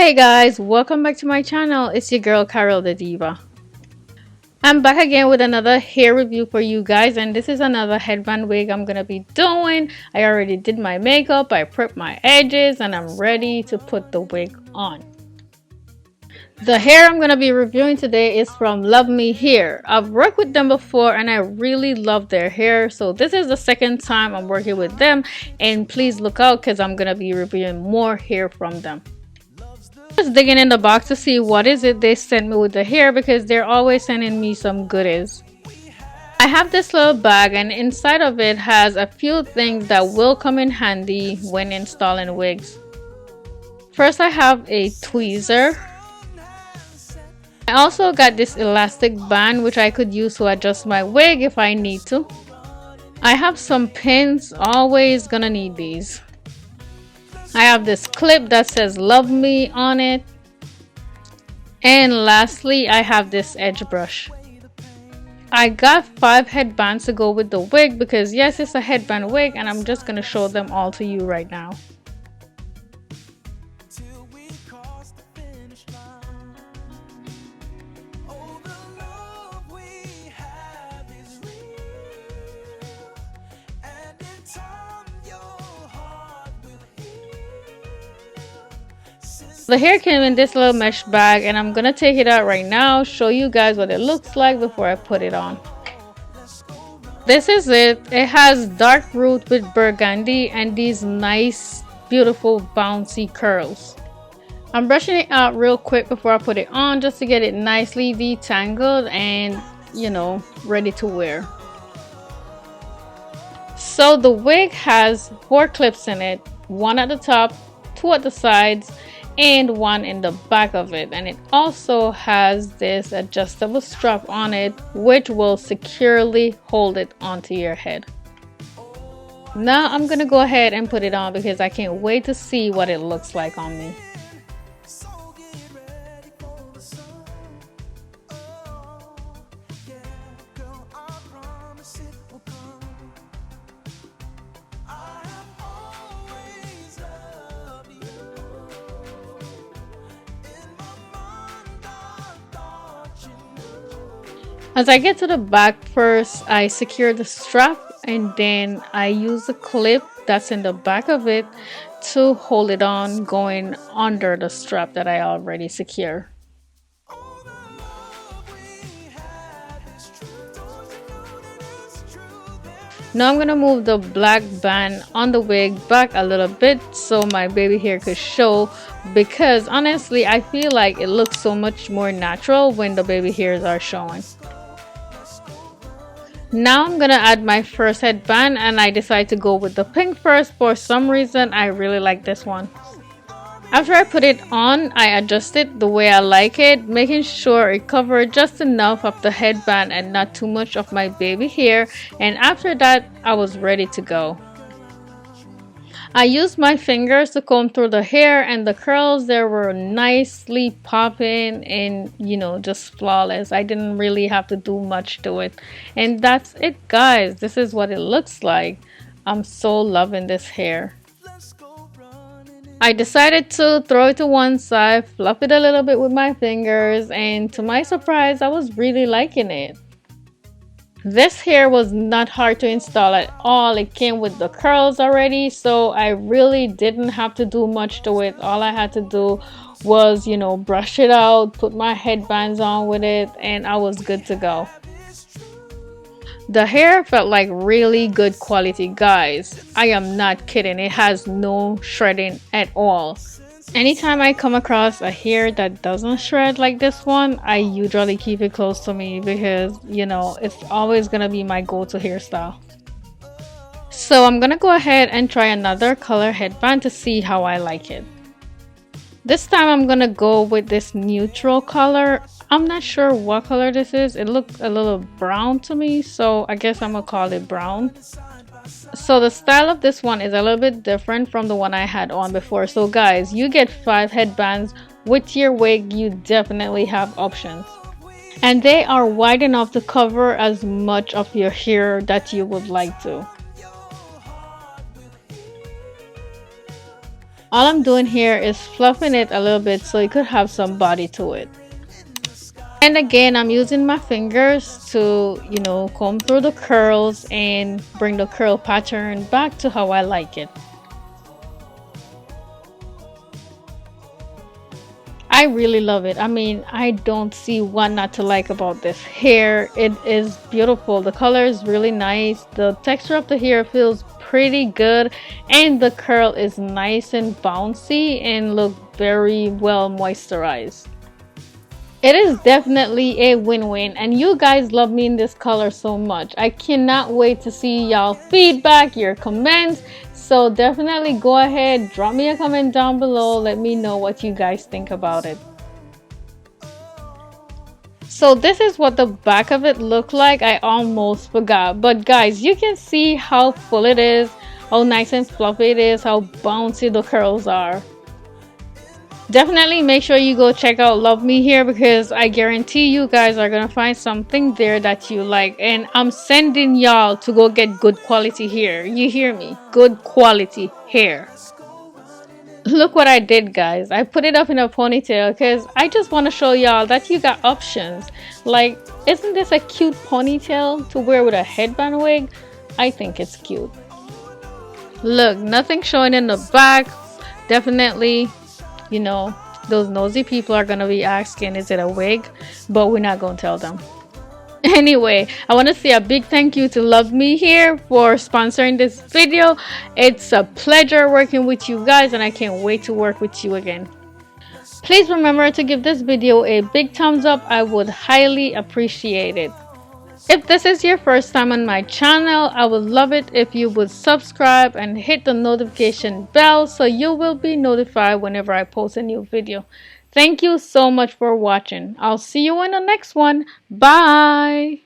Hey guys, welcome back to my channel. It's your girl Carol the Diva. I'm back again with another hair review for you guys, and this is another headband wig I'm gonna be doing. I already did my makeup, I prepped my edges, and I'm ready to put the wig on. The hair I'm gonna be reviewing today is from LUVME Hair. I've worked with them before and I really love their hair, so this is the second time I'm working with them, and please look out because I'm gonna be reviewing more hair from them. Just digging in the box to see what is it they sent me with the hair, because they're always sending me some goodies. I have this little bag, and inside of it has a few things that will come in handy when installing wigs. First, I have a tweezer. I also got this elastic band which I could use to adjust my wig if I need to. I have some pins, always gonna need these. I have this clip that says "Love Me" on it. And lastly, I have this edge brush. I got 5 headbands to go with the wig because yes, it's a headband wig, and I'm just going to show them all to you right now. The hair came in this little mesh bag, and I'm gonna take it out right now, show you guys what it looks like before I put it on. This is it. It has dark root with burgundy and these nice, beautiful, bouncy curls. I'm brushing it out real quick before I put it on, just to get it nicely detangled and, you know, ready to wear. So the wig has 4 clips in it, 1 at the top, 2 at the sides, and 1 in the back of it, and it also has this adjustable strap on it which will securely hold it onto your head. Now I'm gonna go ahead and put it on because I can't wait to see what it looks like on me. As I get to the back, first I secure the strap, and then I use the clip that's in the back of it to hold it on, going under the strap that I already secure. Now I'm gonna move the black band on the wig back a little bit so my baby hair could show, because honestly I feel like it looks so much more natural when the baby hairs are showing. Now I'm gonna add my first headband, and I decided to go with the pink first. For some reason I really like this one. After I put it on, I adjust it the way I like it, making sure it covered just enough of the headband and not too much of my baby hair, and after that I was ready to go. I used my fingers to comb through the hair, and the curls there were nicely popping and, you know, just flawless. I didn't really have to do much to it, and that's it guys. This is what it looks like. I'm so loving this hair. I decided to throw it to one side, fluff it a little bit with my fingers, and to my surprise I was really liking it. This hair was not hard to install at all. It came with the curls already, so I really didn't have to do much to it. All I had to do was, you know, brush it out, put my headbands on with it, and I was good to go. The hair felt like really good quality guys. I am not kidding. It has no shredding at all. Anytime I come across a hair that doesn't shred like this one, I usually keep it close to me because, you know, it's always gonna be my go-to hairstyle. So I'm gonna go ahead and try another color headband to see how I like it. This time I'm gonna go with this neutral color. I'm not sure what color this is. It looked a little brown to me, so I guess I'm gonna call it brown. So the style of this one is a little bit different from the one I had on before. So guys, you get 5 headbands with your wig. You definitely have options, and they are wide enough to cover as much of your hair that you would like to. All I'm doing here is fluffing it a little bit so it could have some body to it. And again, I'm using my fingers to, comb through the curls and bring the curl pattern back to how I like it. I really love it. I mean, I don't see what not to like about this hair. It is beautiful. The color is really nice. The texture of the hair feels pretty good. And the curl is nice and bouncy and look very well moisturized. It is definitely a win-win, and you guys love me in this color so much. I cannot wait to see y'all feedback, your comments. So definitely go ahead, drop me a comment down below. Let me know what you guys think about it. So this is what the back of it looked like. I almost forgot. But guys, you can see how full it is, how nice and fluffy it is, how bouncy the curls are. Definitely make sure you go check out LUVME here, because I guarantee you guys are gonna find something there that you like. And I'm sending y'all to go get good quality hair. You hear me? Good quality hair. Look what I did, guys. I put it up in a ponytail because I just want to show y'all that you got options. Like, isn't this a cute ponytail to wear with a headband wig? I think it's cute. Look, nothing showing in the back. Definitely, those nosy people are gonna be asking, is it a wig? But we're not gonna tell them. Anyway, I want to say a big thank you to LUVME here for sponsoring this video. It's a pleasure working with you guys, and I can't wait to work with you again. Please remember to give this video a big thumbs up. I would highly appreciate it. If this is your first time on my channel, I would love it if you would subscribe and hit the notification bell so you will be notified whenever I post a new video. Thank you so much for watching. I'll see you in the next one. Bye!